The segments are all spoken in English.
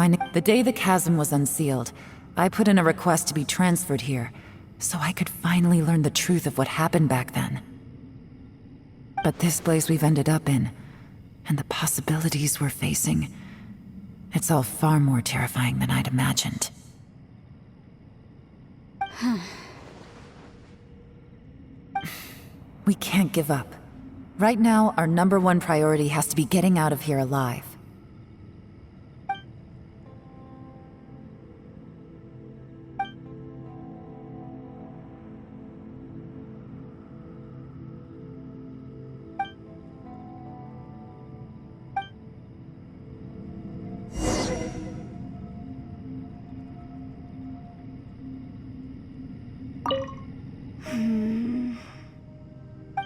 The day the chasm was unsealed, I put in a request to be transferred here, so I could finally learn the truth of what happened back then. But this place we've ended up in, and the possibilities we're facing, it's all far more terrifying than I'd imagined. We can't give up. Right now, our #1 priority has to be getting out of here alive.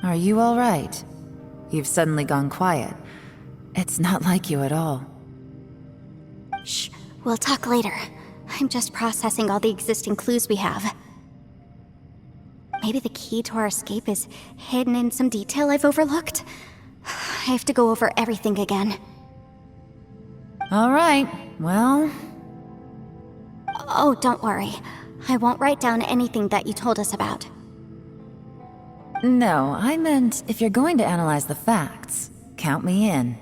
Are you all right? You've suddenly gone quiet. It's not like you at all. Shh, we'll talk later. I'm just processing all the existing clues we have. Maybe the key to our escape is hidden in some detail I've overlooked. I have to go over everything again. All right, well... Oh, don't worry. I won't write down anything that you told us about. No, I meant if you're going to analyze the facts, count me in.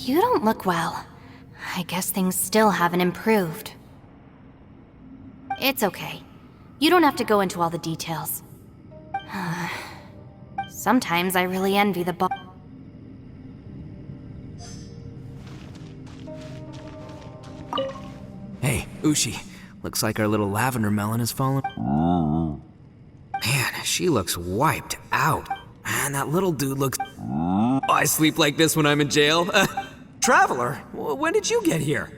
You don't look well. I guess things still haven't improved. It's okay. You don't have to go into all the details. Sometimes I really envy the Hey, Ushi. Looks like our little lavender melon has fallen. Man, she looks wiped out. And that little dude looks... I sleep like this when I'm in jail. Traveler, when did you get here?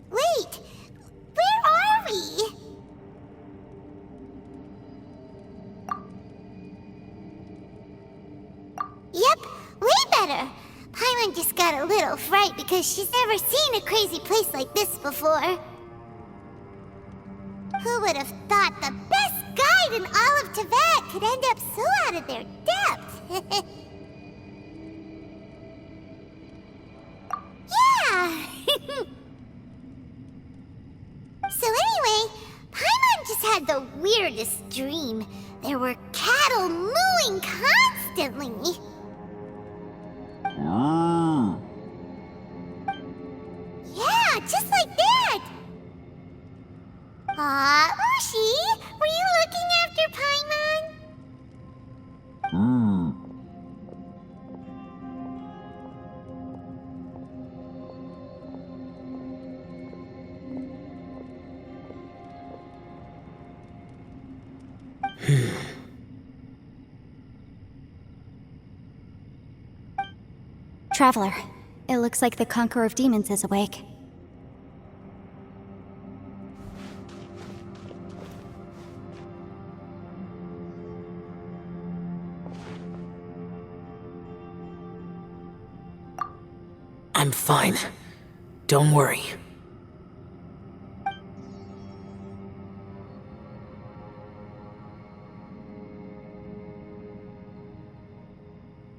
Wait! Where are we? Yep, way better. Paimon just got a little fright because she's never seen a crazy place like this before. Who would have thought the best guide in all of Tibet could end up so out of their depth? Yeah! So anyway, Paimon just had the weirdest dream. There were cattle mooing constantly. Yeah, just like that. Aw, Ushi, were you looking after Paimon? Traveler, it looks like the Conqueror of Demons is awake. I'm fine. Don't worry.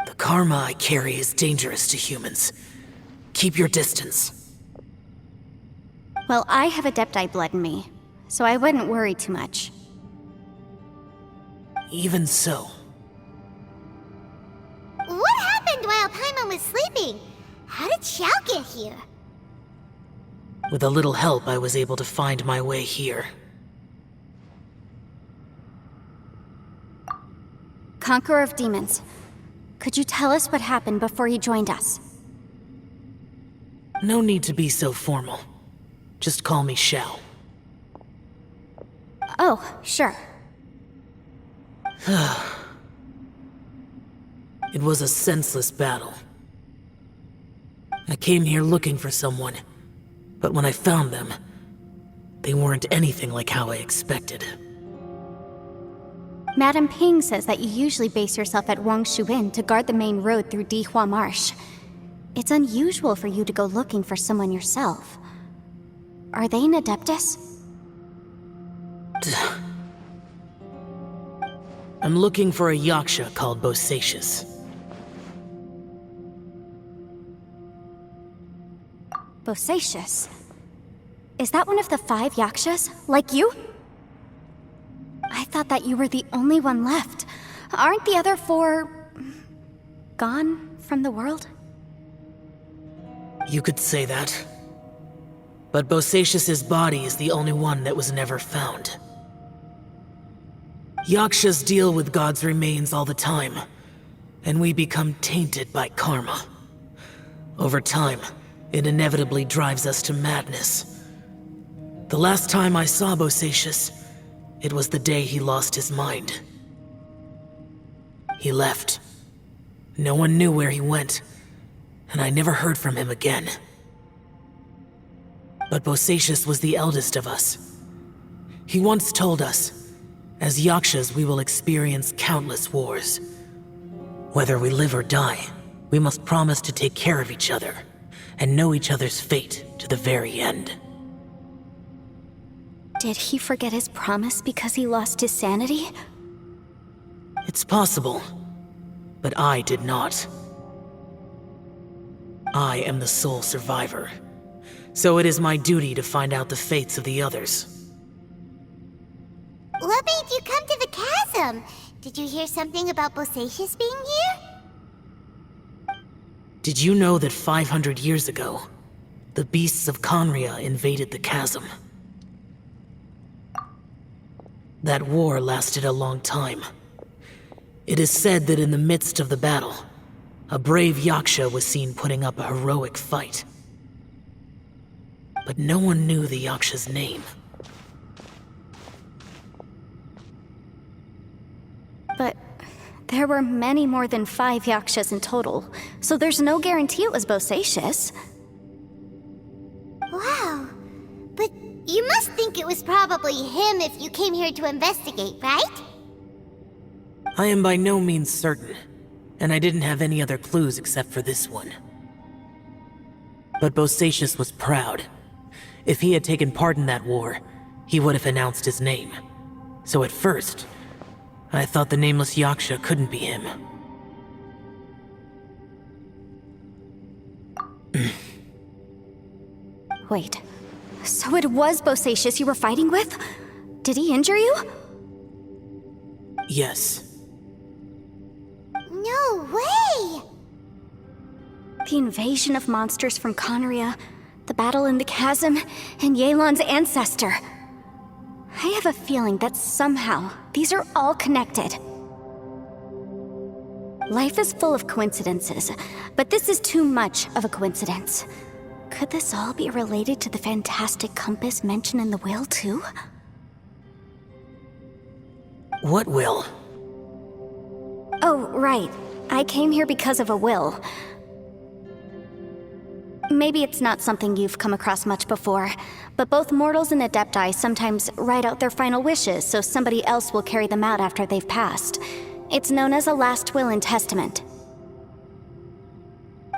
The karma I carry is dangerous to humans. Keep your distance. Well, I have Adepti blood in me, so I wouldn't worry too much. Even so. What happened while Paimon was sleeping? How did Xiao get here? With a little help, I was able to find my way here. Conqueror of Demons, could you tell us what happened before you joined us? No need to be so formal. Just call me Xiao. Oh, sure. It was a senseless battle. I came here looking for someone, but when I found them, they weren't anything like how I expected. Madame Ping says that you usually base yourself at Wangshu Inn to guard the main road through Dihua Marsh. It's unusual for you to go looking for someone yourself. Are they an Adeptus? I'm looking for a Yaksha called Bosacius. Bosacius? Is that one of the 5 Yakshas, like you? I thought that you were the only one left. Aren't the other 4... gone from the world? You could say that. But Bosacius's body is the only one that was never found. Yakshas deal with God's remains all the time, and we become tainted by karma. Over time, it inevitably drives us to madness. The last time I saw Bosacius, it was the day he lost his mind. He left. No one knew where he went, and I never heard from him again. But Bosacius was the eldest of us. He once told us, as Yakshas we will experience countless wars. Whether we live or die, we must promise to take care of each other, and know each other's fate to the very end. Did he forget his promise because he lost his sanity? It's possible, but I did not. I am the sole survivor, so it is my duty to find out the fates of the others. What made you come to the chasm? Did you hear something about Bosacius being here? Did you know that 500 years ago, the beasts of Conria invaded the chasm? That war lasted a long time. It is said that in the midst of the battle, a brave Yaksha was seen putting up a heroic fight. But no one knew the Yaksha's name. But there were many more than 5 Yakshas in total, so there's no guarantee it was Bosacius. Wow. But you must think it was probably him if you came here to investigate, right? I am by no means certain, and I didn't have any other clues except for this one. But Bosacius was proud. If he had taken part in that war, he would have announced his name. So at first, I thought the nameless Yaksha couldn't be him. Wait, so it was Bosacius you were fighting with? Did he injure you? Yes. No way! The invasion of monsters from Conria, the battle in the chasm, and Yelan's ancestor. I have a feeling that somehow these are all connected. Life is full of coincidences, but this is too much of a coincidence. Could this all be related to the fantastic compass mentioned in the will, too? What will? Oh, right. I came here because of a will. Maybe it's not something you've come across much before, but both mortals and Adepti sometimes write out their final wishes so somebody else will carry them out after they've passed. It's known as a last will and testament.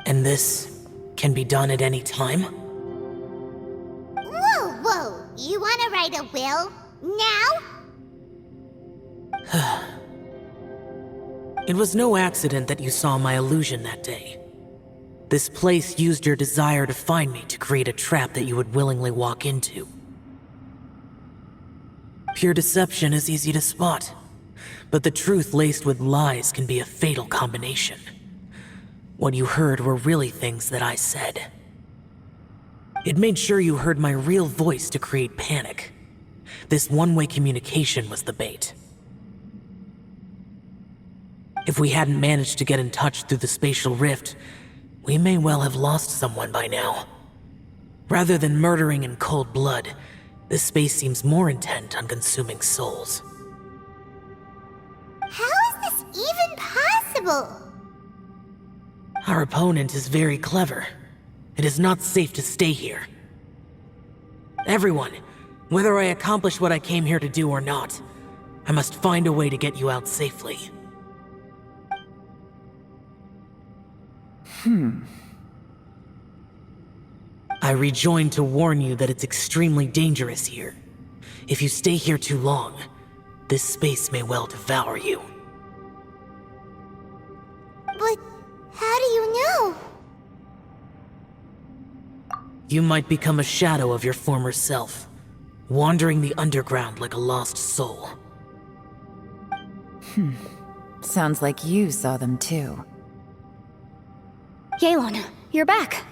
And this can be done at any time? Whoa, whoa! You wanna write a will? Now? It was no accident that you saw my illusion that day. This place used your desire to find me to create a trap that you would willingly walk into. Pure deception is easy to spot, but the truth laced with lies can be a fatal combination. What you heard were really things that I said. It made sure you heard my real voice to create panic. This one-way communication was the bait. If we hadn't managed to get in touch through the spatial rift, we may well have lost someone by now. Rather than murdering in cold blood, This space seems more intent on consuming souls. How is this even possible? Our opponent is very clever. It is not safe to stay here. Everyone, whether I accomplish what I came here to do or not, I must find a way to get you out safely. I rejoined to warn you that it's extremely dangerous here. If you stay here too long, this space may well devour you. But how do you know? You might become a shadow of your former self, wandering the underground like a lost soul. Sounds like you saw them too. Yelan, you're back.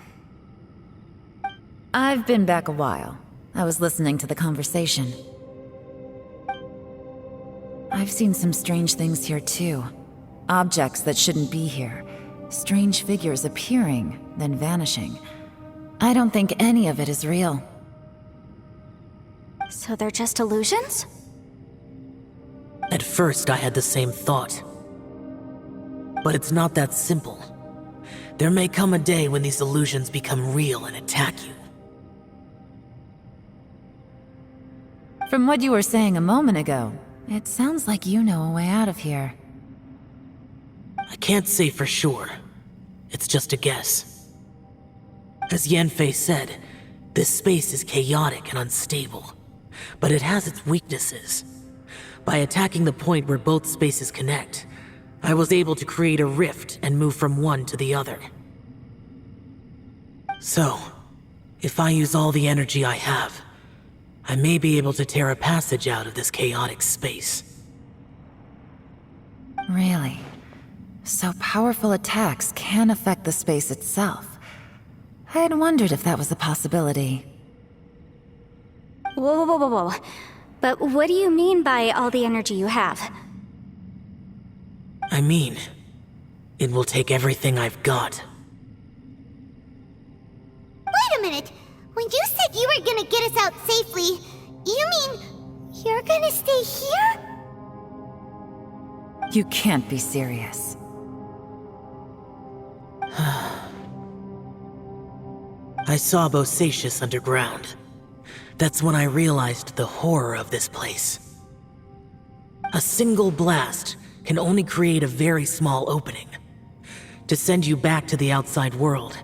I've been back a while. I was listening to the conversation. I've seen some strange things here too. Objects that shouldn't be here. Strange figures appearing, then vanishing. I don't think any of it is real. So they're just illusions? At first, I had the same thought. But it's not that simple. There may come a day when these illusions become real and attack you. From what you were saying a moment ago, it sounds like you know a way out of here. I can't say for sure. It's just a guess. As Yanfei said, this space is chaotic and unstable, but it has its weaknesses. By attacking the point where both spaces connect, I was able to create a rift and move from one to the other. So, if I use all the energy I have, I may be able to tear a passage out of this chaotic space. Really? So powerful attacks can affect the space itself. I had wondered if that was a possibility. Whoa. But what do you mean by all the energy you have? I mean, it will take everything I've got. Wait a minute. When you said you were gonna get us out safely, you mean you're gonna stay here? You can't be serious. I saw Bosacius underground. That's when I realized the horror of this place. A single blast can only create a very small opening. To send you back to the outside world,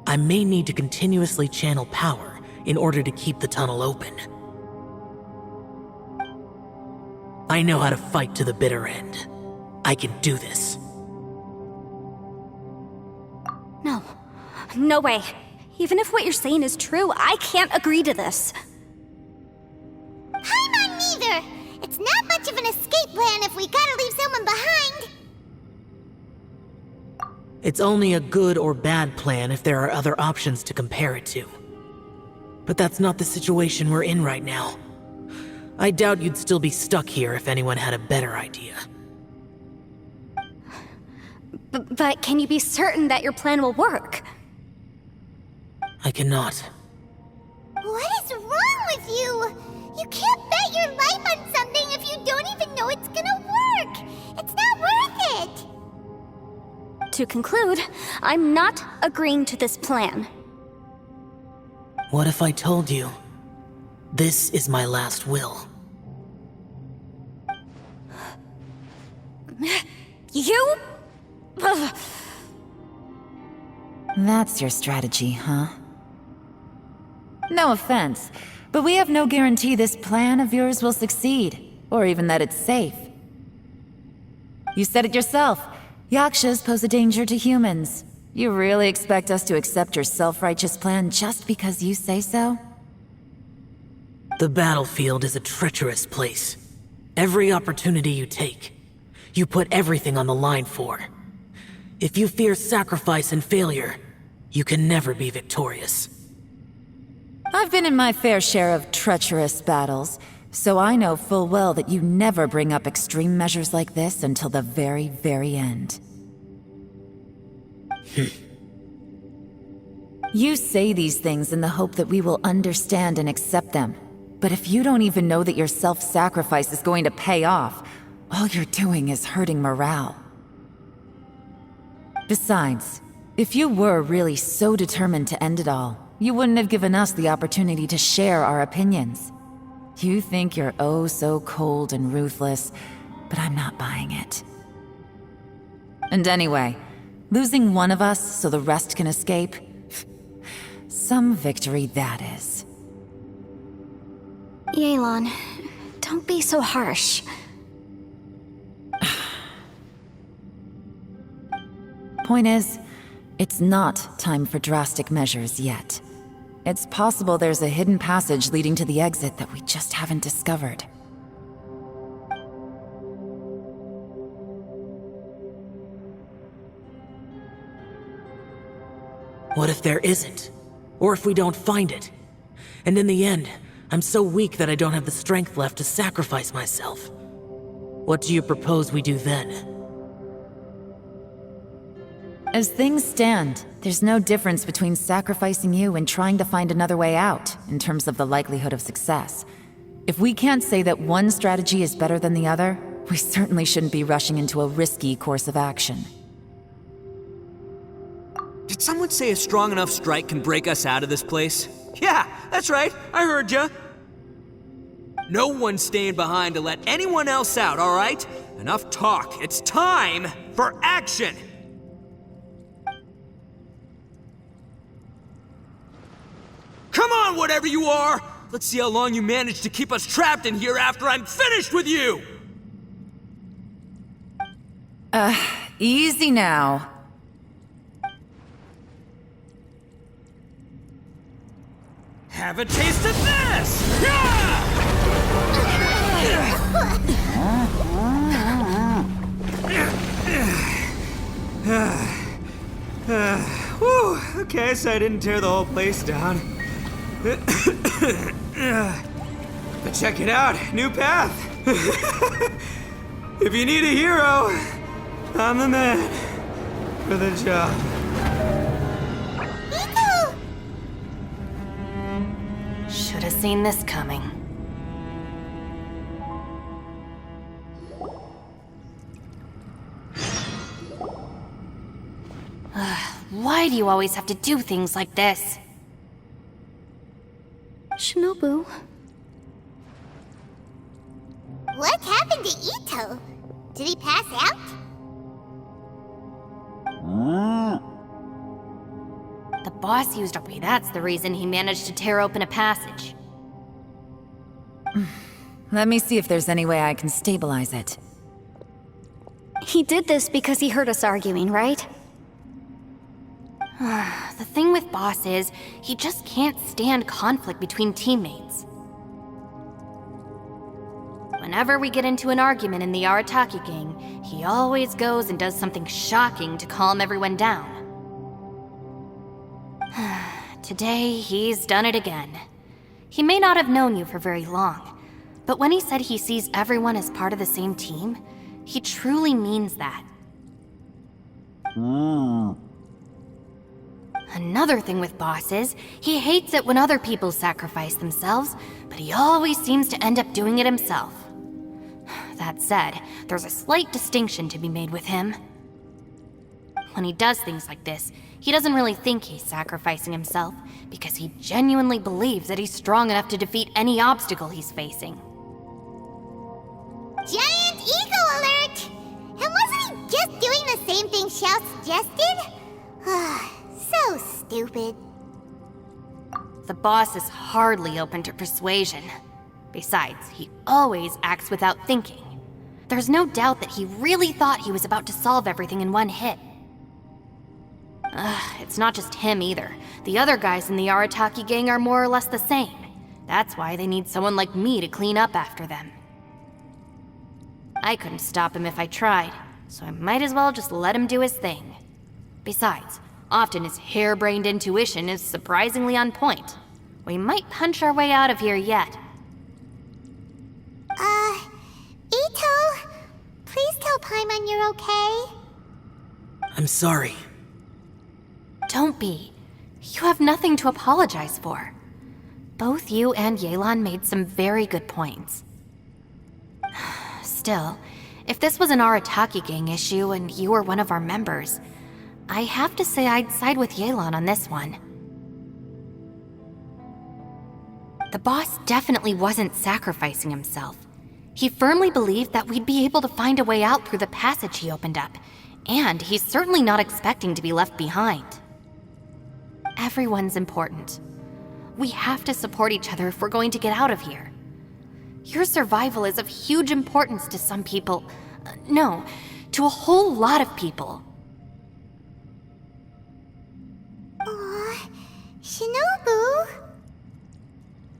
I may need to continuously channel power in order to keep the tunnel open. I know how to fight to the bitter end. I can do this. No. No way. Even if what you're saying is true, I can't agree to this. I'm not neither. It's not much of an escape plan if we gotta leave someone behind. It's only a good or bad plan if there are other options to compare it to. But that's not the situation we're in right now. I doubt you'd still be stuck here if anyone had a better idea. But can you be certain that your plan will work? I cannot. What is wrong with you? You can't bet your life on something if you don't even know it's gonna work. It's not worth it. To conclude, I'm not agreeing to this plan. What if I told you, this is my last will? You? Ugh. That's your strategy, huh? No offense, but we have no guarantee this plan of yours will succeed, or even that it's safe. You said it yourself. Yakshas pose a danger to humans. You really expect us to accept your self-righteous plan just because you say so? The battlefield is a treacherous place. Every opportunity you take, you put everything on the line for. If you fear sacrifice and failure, you can never be victorious. I've been in my fair share of treacherous battles, so I know full well that you never bring up extreme measures like this until the very, very end. You say these things in the hope that we will understand and accept them. But if you don't even know that your self-sacrifice is going to pay off, all you're doing is hurting morale. Besides, if you were really so determined to end it all, you wouldn't have given us the opportunity to share our opinions. You think you're oh so cold and ruthless, but I'm not buying it. And anyway, losing one of us so the rest can escape? Some victory that is. Yelan, don't be so harsh. Point is, it's not time for drastic measures yet. It's possible there's a hidden passage leading to the exit that we just haven't discovered. What if there isn't? Or if we don't find it? And in the end, I'm so weak that I don't have the strength left to sacrifice myself. What do you propose we do then? As things stand, there's no difference between sacrificing you and trying to find another way out, in terms of the likelihood of success. If we can't say that one strategy is better than the other, we certainly shouldn't be rushing into a risky course of action. Did someone say a strong enough strike can break us out of this place? Yeah, that's right, I heard ya. No one's staying behind to let anyone else out, alright? Enough talk, it's time for action! Come on, whatever you are! Let's see how long you manage to keep us trapped in here after I'm finished with you! Easy now. Have a taste of this! Yeah! Whew, okay, so I didn't tear the whole place down. But check it out, new path. If you need a hero, I'm the man for the job. Should have seen this coming. Why do you always have to do things like this? Shinobu, What happened to Ito? Did he pass out? The boss used up. That's the reason he managed to tear open a passage. Let me see if there's any way I can stabilize it. he did this because he heard us arguing, right? The thing with Boss is, he just can't stand conflict between teammates. Whenever we get into an argument in the Arataki gang, he always goes and does something shocking to calm everyone down. Today, he's done it again. He may not have known you for very long, but when he said he sees everyone as part of the same team, he truly means that. Another thing with Boss is, he hates it when other people sacrifice themselves, but he always seems to end up doing it himself. That said, there's a slight distinction to be made with him. When he does things like this, he doesn't really think he's sacrificing himself, because he genuinely believes that he's strong enough to defeat any obstacle he's facing. Giant ego alert! And wasn't he just doing the same thing Xiao suggested? So stupid. The boss is hardly open to persuasion. Besides, he always acts without thinking. There's no doubt that he really thought he was about to solve everything in one hit. It's not just him either. The other guys in the Arataki gang are more or less the same. That's why they need someone like me to clean up after them. I couldn't stop him if I tried, so I might as well just let him do his thing. Besides, often his harebrained intuition is surprisingly on point. We might punch our way out of here yet. Ito, please tell Paimon you're okay. I'm sorry. Don't be. You have nothing to apologize for. Both you and Yelan made some very good points. Still, if this was an Arataki gang issue and you were one of our members, I have to say I'd side with Yelan on this one. The boss definitely wasn't sacrificing himself. He firmly believed that we'd be able to find a way out through the passage he opened up, and he's certainly not expecting to be left behind. Everyone's important. We have to support each other if we're going to get out of here. Your survival is of huge importance to some people. No, to a whole lot of people. Aw, Shinobu.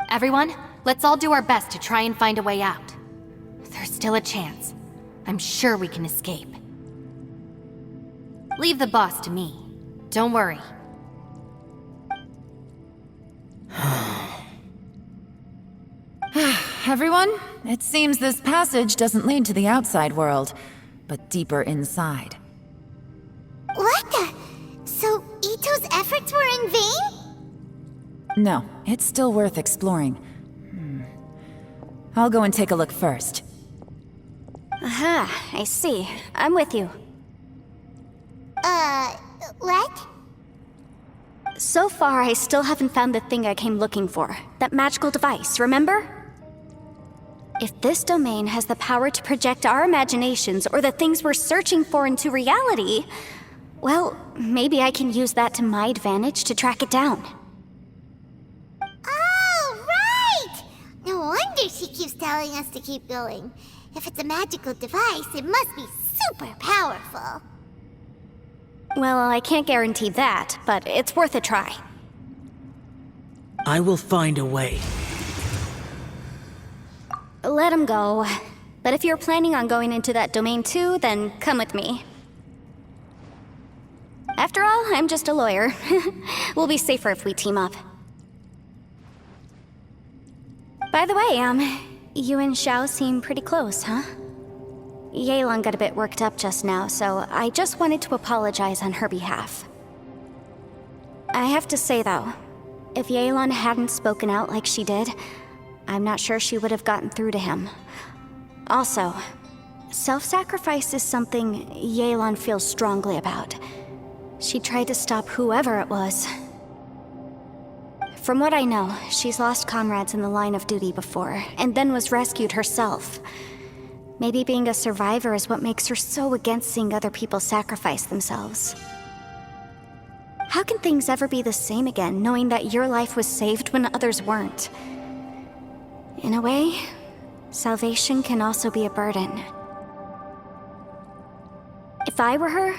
Everyone, let's all do our best to try and find a way out. There's still a chance. I'm sure we can escape. Leave the boss to me. Don't worry. Everyone, it seems this passage doesn't lead to the outside world, but deeper inside. What the? So Ito's efforts were in vain? No, it's still worth exploring. I'll go and take a look first. Aha, I see. I'm with you. What? So far, I still haven't found the thing I came looking for. That magical device, remember? If this domain has the power to project our imaginations or the things we're searching for into reality, well, maybe I can use that to my advantage to track it down. Oh, right! No wonder she keeps telling us to keep going. If it's a magical device, it must be super powerful. Well, I can't guarantee that, but it's worth a try. I will find a way. Let him go. But if you're planning on going into that domain too, then come with me. After all, I'm just a lawyer. We'll be safer if we team up. By the way, you and Xiao seem pretty close, huh? Yelan got a bit worked up just now, so I just wanted to apologize on her behalf. I have to say though, if Yelan hadn't spoken out like she did, I'm not sure she would have gotten through to him. Also, self-sacrifice is something Yelan feels strongly about. She tried to stop whoever it was. From what I know, she's lost comrades in the line of duty before, and then was rescued herself. Maybe being a survivor is what makes her so against seeing other people sacrifice themselves. How can things ever be the same again, knowing that your life was saved when others weren't? In a way, salvation can also be a burden. If I were her,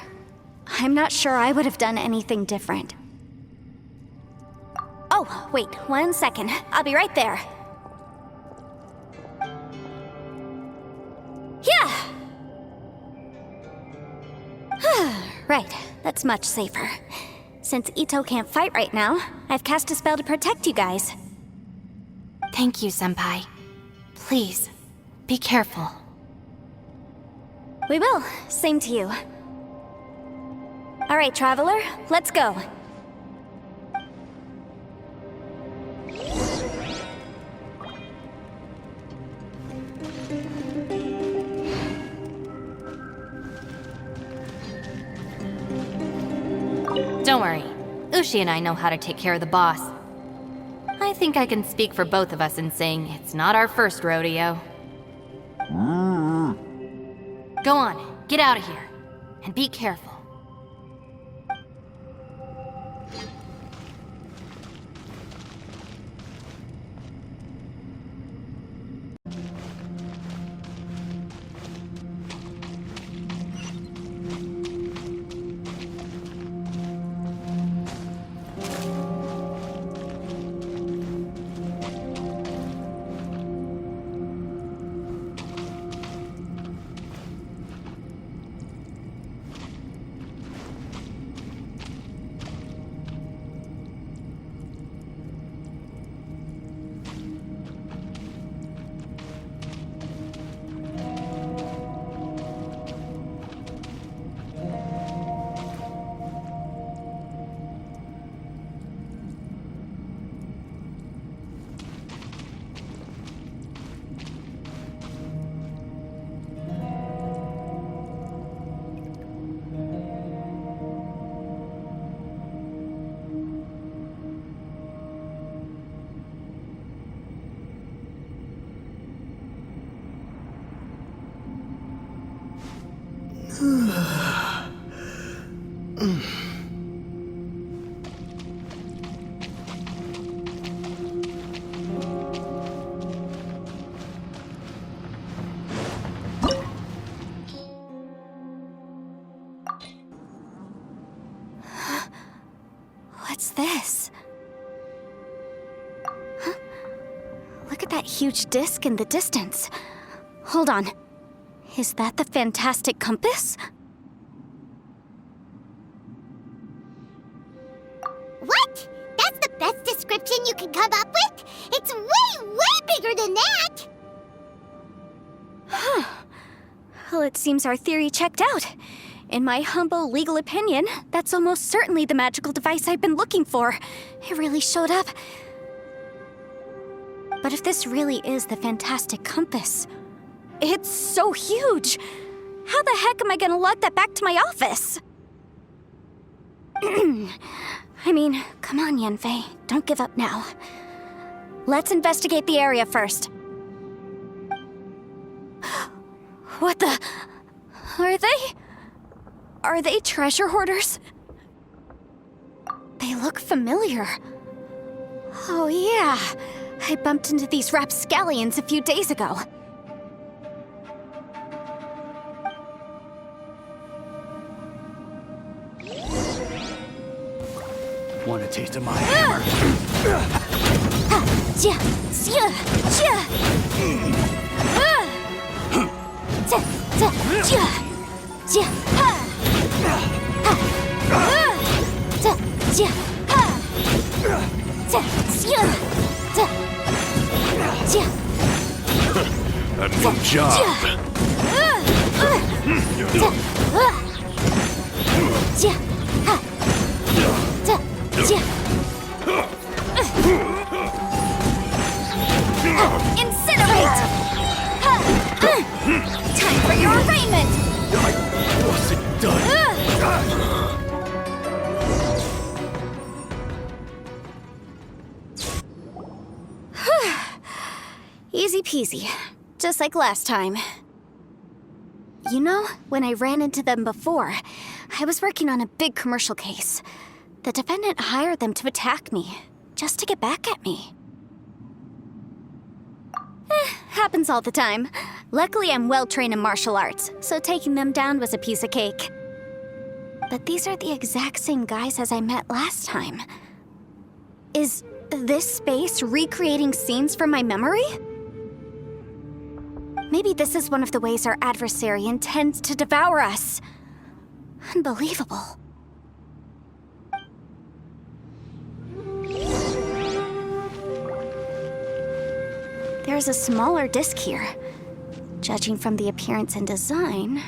I'm not sure I would have done anything different. Oh, wait, 1 second. I'll be right there. Yeah! Right, that's much safer. Since Ito can't fight right now, I've cast a spell to protect you guys. Thank you, Senpai. Please, be careful. We will. Same to you. All right, Traveler, let's go. Don't worry. Ushi and I know how to take care of the boss. I think I can speak for both of us in saying it's not our first rodeo. Go on, get out of here. And be careful. this? Huh? Look at that huge disc in the distance. Hold on. Is that the fantastic compass? What? That's the best description you can come up with? It's way, way bigger than that! Well, it seems our theory checked out. In my humble legal opinion, that's almost certainly the magical device I've been looking for. It really showed up. But if this really is the fantastic compass, it's so huge! How the heck am I gonna lug that back to my office? I mean, come on, Yanfei. Don't give up now. Let's investigate the area first. What the... Are they treasure hoarders? They look familiar. Oh yeah, I bumped into these rapscallions a few days ago. Want a taste of my hammer? A new job. Incinerate! Time for your arraignment! I wasn't done. Easy peasy. Just like last time. You know, when I ran into them before, I was working on a big commercial case. The defendant hired them to attack me, just to get back at me. Happens all the time. Luckily, I'm well-trained in martial arts, so taking them down was a piece of cake. But these are the exact same guys as I met last time. Is this space recreating scenes from my memory? Maybe this is one of the ways our adversary intends to devour us. Unbelievable. There's a smaller disc here. Judging from the appearance and design,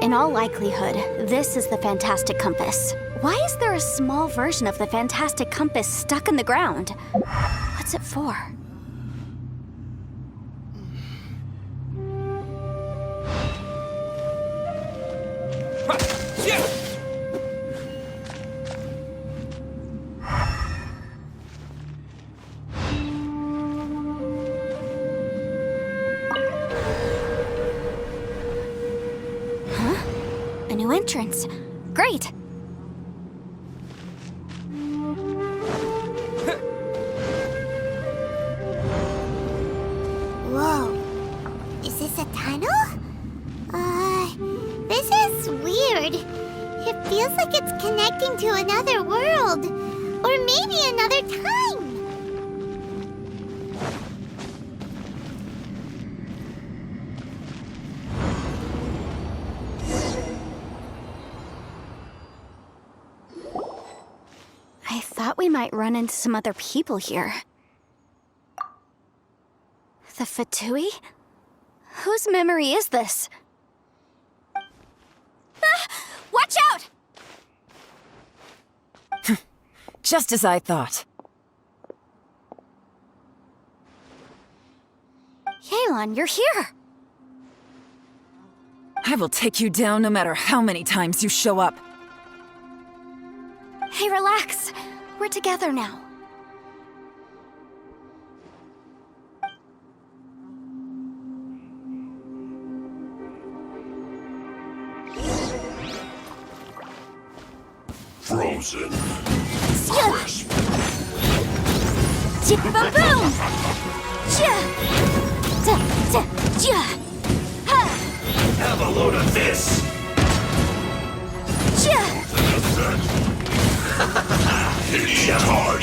In all likelihood, this is the fantastic compass. Why is there a small version of the fantastic compass stuck in the ground? What's it for? A new entrance. Great! Whoa. Is this a tunnel? This is weird. It feels like it's connecting to another world. Or maybe another time. I thought we might run into some other people here. The Fatui? Whose memory is this? Ah! Watch out! Just as I thought. Yelan, you're here! I will take you down no matter how many times you show up. Hey, relax. We're together now. Frozen. Crisp. Boom! Have a load of this. It's hard.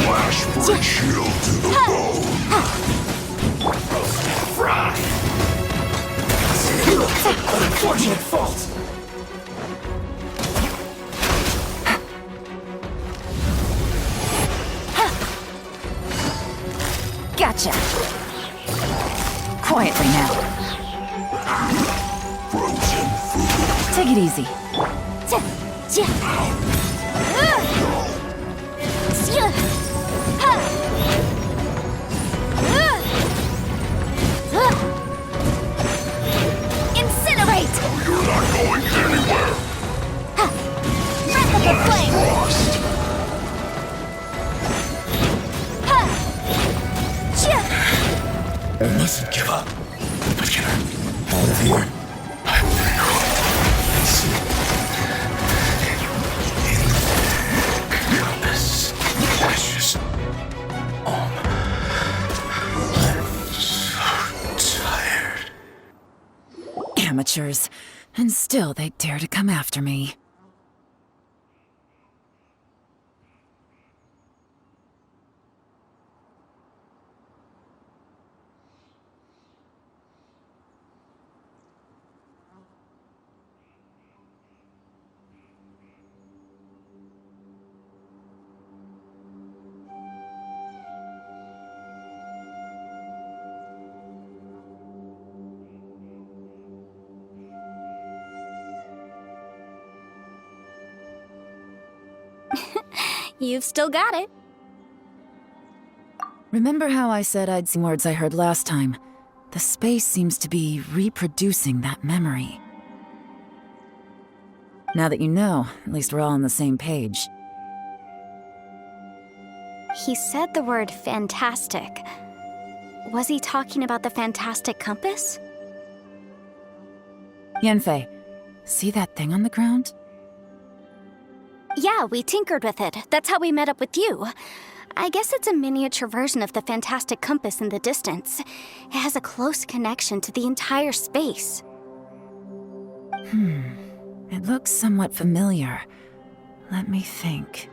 Flash break shield to the bone. Fry. Unfortunate fault. Gotcha. Quietly now. Frozen food. Take it easy. Incinerate! You're not going anywhere. Breath of the flame! Frost. I mustn't give up. But get her out of here. I will compass ashes. I'm so tired. Amateurs. And still they dare to come after me. You've still got it. Remember how I said I'd seen words I heard last time? The space seems to be reproducing that memory. Now that you know, at least we're all on the same page. He said the word fantastic. Was he talking about the fantastic compass? Yanfei, see that thing on the ground? Yeah, we tinkered with it. That's how we met up with you. I guess it's a miniature version of the fantastic compass in the distance. It has a close connection to the entire space. It looks somewhat familiar. Let me think.